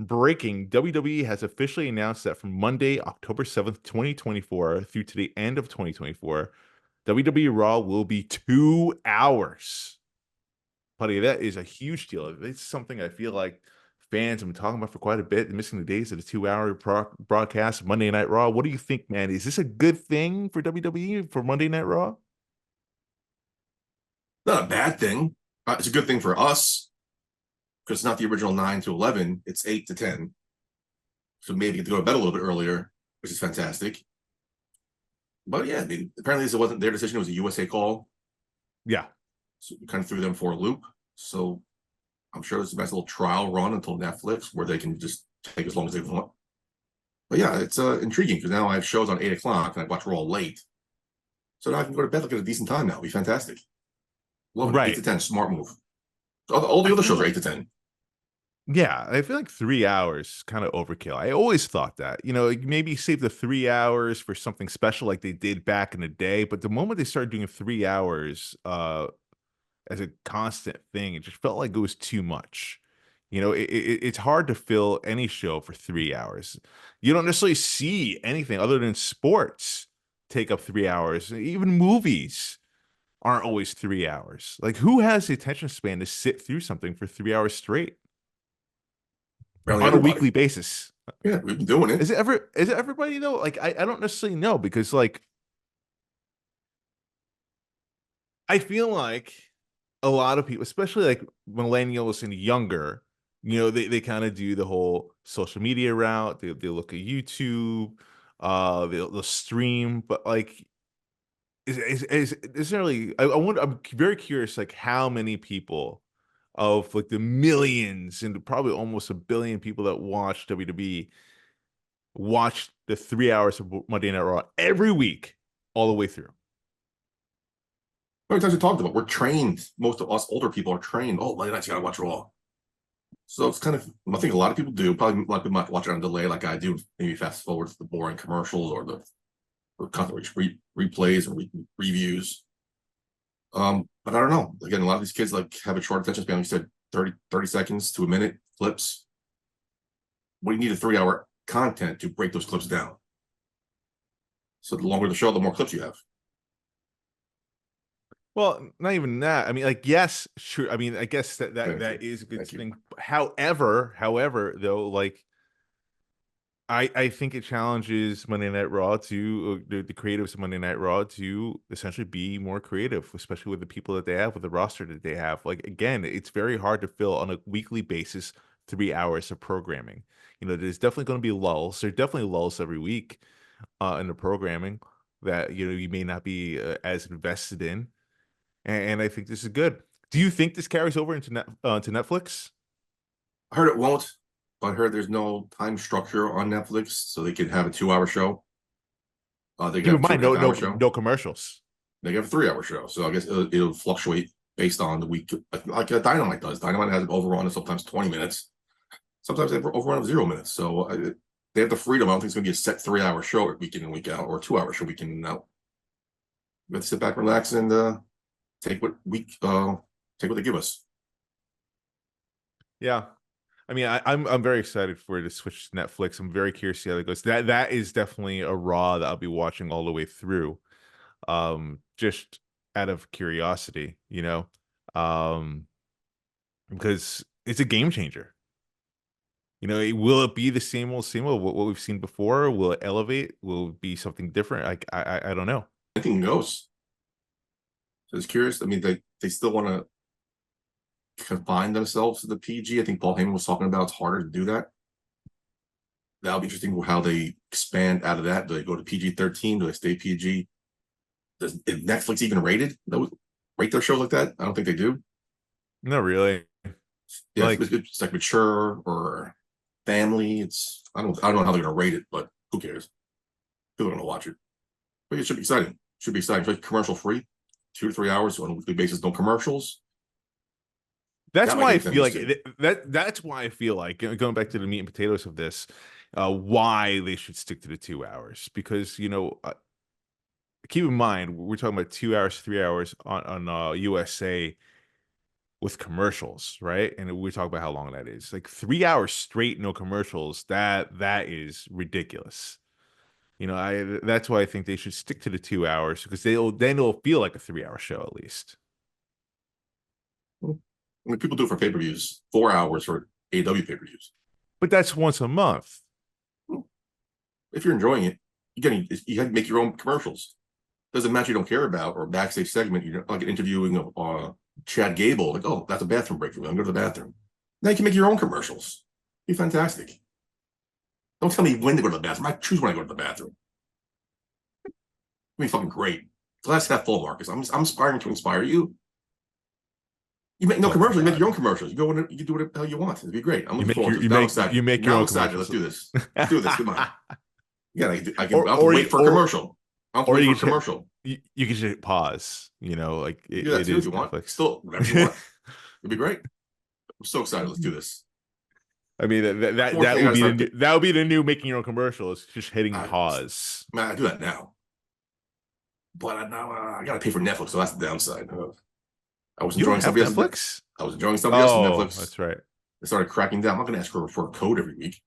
breaking, WWE has officially announced that from Monday, October 7th, 2024 through to the end of 2024, WWE Raw will be 2 hours. Buddy, that is a huge deal. It's something I feel like fans have been talking about for quite a bit, missing the days of the 2 hour broadcast of Monday Night Raw. What do you think, man? Is this a good thing for WWE for Monday Night Raw? Not a bad thing. It's a good thing for us because it's not the original 9 to 11, it's 8 to 10. So maybe get to go to bed a little bit earlier, which is fantastic. But yeah, I mean, apparently this wasn't their decision, it was a USA call. Yeah. So we kind of threw them for a loop. So I'm sure it's a nice little trial run until Netflix where they can just take as long as they want. But yeah, it's intriguing because now I have shows on 8 o'clock and I watch Raw late. So now I can go to bed like at a decent time now. It'll be fantastic. Loving it. 8 to Right. 10, smart move. All I the other feel shows are like 8 to 10. Yeah, I feel like 3 hours is kind of overkill. I always thought that, like, maybe save the 3 hours for something special like they did back in the day. But the moment they started doing 3 hours as a constant thing, it just felt like it was too much. It's hard to fill any show for 3 hours. You don't necessarily see anything other than sports take up 3 hours. Even movies aren't always 3 hours. Like, who has the attention span to sit through something for 3 hours straight Apparently on a everybody. weekly basis? Yeah, we've been doing it. Is it everybody though? Like, I don't necessarily know, because like I feel like a lot of people, especially like millennials and younger, they kind of do the whole social media route. They look at YouTube, they'll stream, but like is there really, I wonder, I'm very curious, like how many people of like the millions and probably almost a billion people that watch WWE watch the 3 hours of Monday Night Raw every week all the way through. How many times we talked about we're trained. Most of us older people are trained. Oh, Monday nights you gotta watch Raw. So it's kind of I think a lot of people do. Probably a lot of people might watch it on delay, like I do. Maybe fast forward to the boring commercials or the content replays or reviews. But I don't know. Again, a lot of these kids like have a short attention span. Like you said 30 seconds to a minute clips. What do you need a 3 hour content to break those clips down? So the longer the show, the more clips you have. Well, not even that. I mean, like, yes, sure. I mean, I guess Thank that you. is a good Thank you. thing. However, though, like, I think it challenges Monday Night Raw to the creatives of Monday Night Raw to essentially be more creative, especially with the people that they have, with the roster that they have. Like, again, it's very hard to fill on a weekly basis 3 hours of programming. There's definitely going to be lulls. There's definitely lulls every week in the programming that you may not be as invested in, and I think this is good. Do you think this carries over into to Netflix? I heard it won't, but I heard there's no time structure on Netflix, so they could have a 2 hour show. They could Keep have in a two mind, and a half no, hour no, show. no commercials. They could have a 3 hour show. So I guess it'll fluctuate based on the week, like Dynamite does. Dynamite has an overrun of sometimes 20 minutes. Sometimes they have an overrun of 0 minutes. So they have the freedom. I don't think it's going to be a set 3 hour show week in and week out, or a 2 hour show week in and out. You have to sit back, relax, and take what take what they give us. Yeah. I mean, I'm very excited for it to switch to Netflix. I'm very curious to see how that goes. That is definitely a Raw that I'll be watching all the way through. Just out of curiosity, um, because it's a game changer. Will it be the same old what we've seen before? Will it elevate? Will it be something different? Like, I don't know. Anything goes. So it's curious. I mean, they still want to confine themselves to the PG. I think Paul Heyman was talking about it's harder to do that. That'll be interesting how they expand out of that. Do they go to PG-13? Do they stay PG? Is Netflix even rate their shows like that? I don't think they do. Not really. Yeah, Like, it's like mature or family. I don't know how they're gonna rate it, but who cares? People are gonna watch it. But it should be exciting. Should be exciting. Like commercial free, 2 to 3 hours on a weekly basis, no commercials. that's That might why get I me feel like interested. that's why I feel like, going back to the meat and potatoes of this, why they should stick to the 2 hours, because keep in mind we're talking about 2 hours, 3 hours on USA. with commercials, right? And we talk about how long that is. Like 3 hours straight, no commercials. That is ridiculous. That's why I think they should stick to the 2 hours because it'll feel like a 3 hour show at least. I mean, people do it for pay-per-views, 4 hours for AEW pay-per-views. But that's once a month. If you're enjoying it, you have to make your own commercials. Doesn't matter you don't care about or backstage segment. You're like interviewing Chad Gable. Like, oh, that's a bathroom break. I'm going to go to the bathroom. Now you can make your own commercials. Be fantastic. Don't tell me when to go to the bathroom. I choose when I go to the bathroom. Be fucking great. Glass half full, Marcus. I'm aspiring to inspire you. You make no Oh my commercials. You make god. your own commercials. You go in. You can do whatever the hell you want. It'd be great. I'm You looking make forward your to this. Now I'm excited. you make your Now I'm own excited. Let's commercials. do this. Let's do this. Come on. Yeah, I can. or I have to or wait you for a commercial. I have to or wait for you a can commercial. you can just pause. Like You can do that it too if is you want. Netflix. Still, whatever you want. It'd be great. I'm so excited. Let's do this. I mean that Unfortunately, I would gotta be start. that would be the new making your own commercial. It's just hitting I, pause. man, I do that now, but now I gotta pay for Netflix, so that's the downside. I was You don't enjoying have somebody else's. Netflix? I was enjoying somebody else's Oh, Netflix. that's right. They started cracking down. I'm not gonna ask her for a code every week.